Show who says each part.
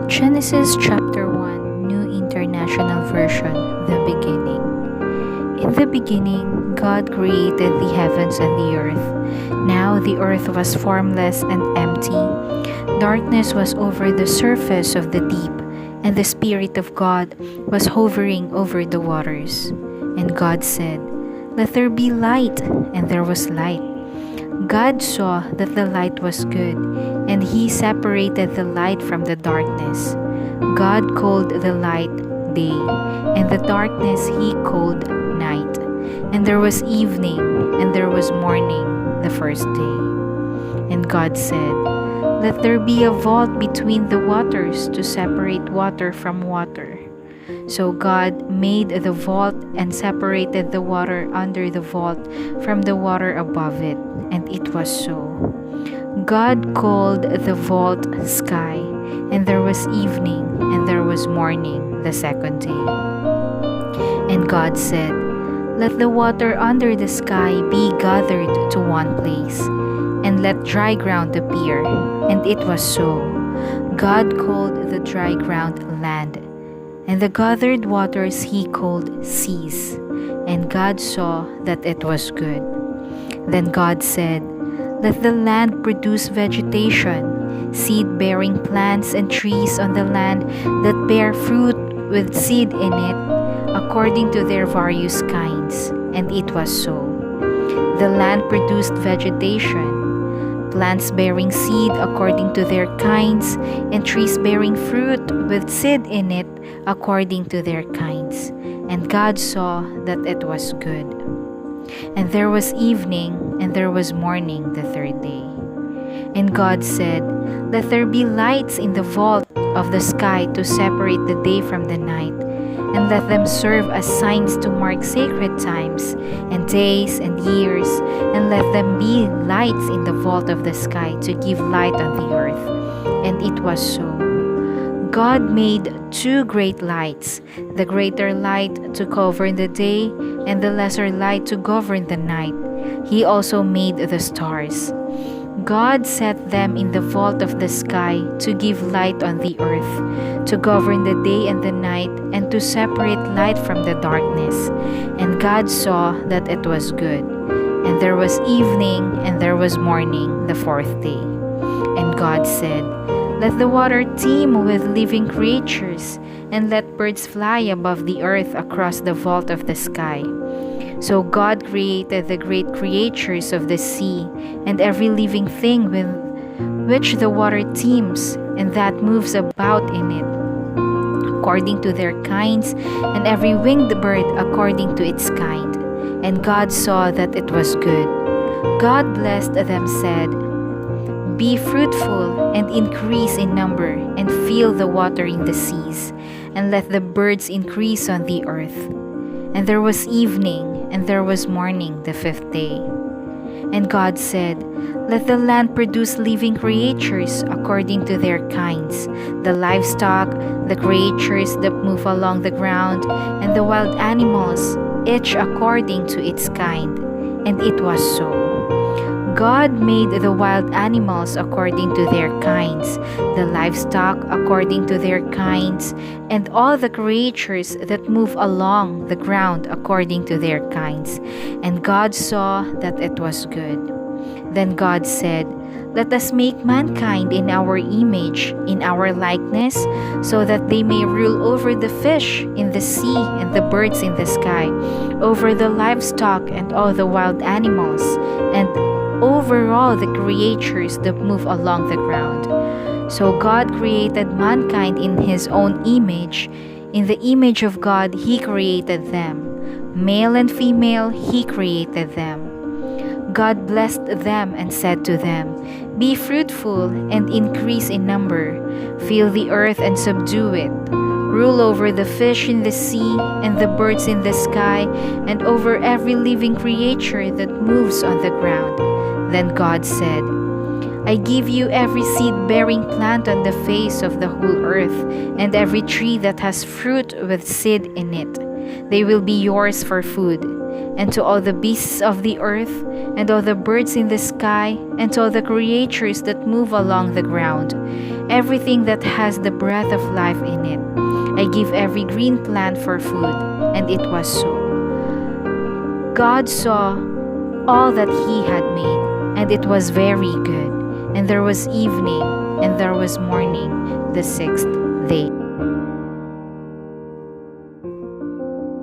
Speaker 1: Genesis chapter 1, New International Version, the beginning. In the beginning, God created the heavens and the earth. Now the earth was formless and empty. Darkness was over the surface of the deep, and the Spirit of God was hovering over the waters. And God said, "Let there be light," and there was light. God saw that the light was good, and He separated the light from the darkness. God called the light day, and the darkness He called night. And there was evening, and there was morning, the first day. And God said, "Let there be a vault between the waters to separate water from water." So God made the vault and separated the water under the vault from the water above it, and it was so. God called the vault sky, and there was evening, and there was morning, the second day. And God said, "Let the water under the sky be gathered to one place, and let dry ground appear." And it was so. God called the dry ground land, and the gathered waters He called seas. And God saw that it was good. Then God said, "Let the land produce vegetation, seed-bearing plants and trees on the land that bear fruit with seed in it, according to their various kinds." And it was so. The land produced vegetation, plants bearing seed according to their kinds, and trees bearing fruit with seed in it according to their kinds. And God saw that it was good. And there was evening, and there was morning, the third day. And God said, "Let there be lights in the vault of the sky to separate the day from the night, and let them serve as signs to mark sacred times, and days, and years, and let them be lights in the vault of the sky to give light on the earth." And it was so. God made two great lights, the greater light to govern the day, and the lesser light to govern the night. He also made the stars. God set them in the vault of the sky to give light on the earth, to govern the day and the night, and to separate light from the darkness. And God saw that it was good. And there was evening, and there was morning, the fourth day. And God said, "Let the water teem with living creatures, and let birds fly above the earth across the vault of the sky." So God created the great creatures of the sea, and every living thing with which the water teems, and that moves about in it, according to their kinds, and every winged bird according to its kind. And God saw that it was good. God blessed them, said, "Be fruitful and increase in number, and fill the water in the seas, and let the birds increase on the earth." And there was evening, and there was morning, the fifth day. And God said, "Let the land produce living creatures according to their kinds, the livestock, the creatures that move along the ground, and the wild animals, each according to its kind." And it was so. God made the wild animals according to their kinds, the livestock according to their kinds, and all the creatures that move along the ground according to their kinds. And God saw that it was good. Then God said, "Let us make mankind in our image, in our likeness, so that they may rule over the fish in the sea and the birds in the sky, over the livestock and all the wild animals, and over all the creatures that move along the ground." So God created mankind in His own image. In the image of God He created them. Male and female He created them. God blessed them and said to them, "Be fruitful and increase in number. Fill the earth and subdue it. Rule over the fish in the sea and the birds in the sky, and over every living creature that moves on the ground." Then God said, "I give you every seed-bearing plant on the face of the whole earth, and every tree that has fruit with seed in it. They will be yours for food. And to all the beasts of the earth, and all the birds in the sky, and to all the creatures that move along the ground, everything that has the breath of life in it. I give every green plant for food, and it was so. God saw all that He had made, and it was very good. And there was evening, and there was morning, the sixth day.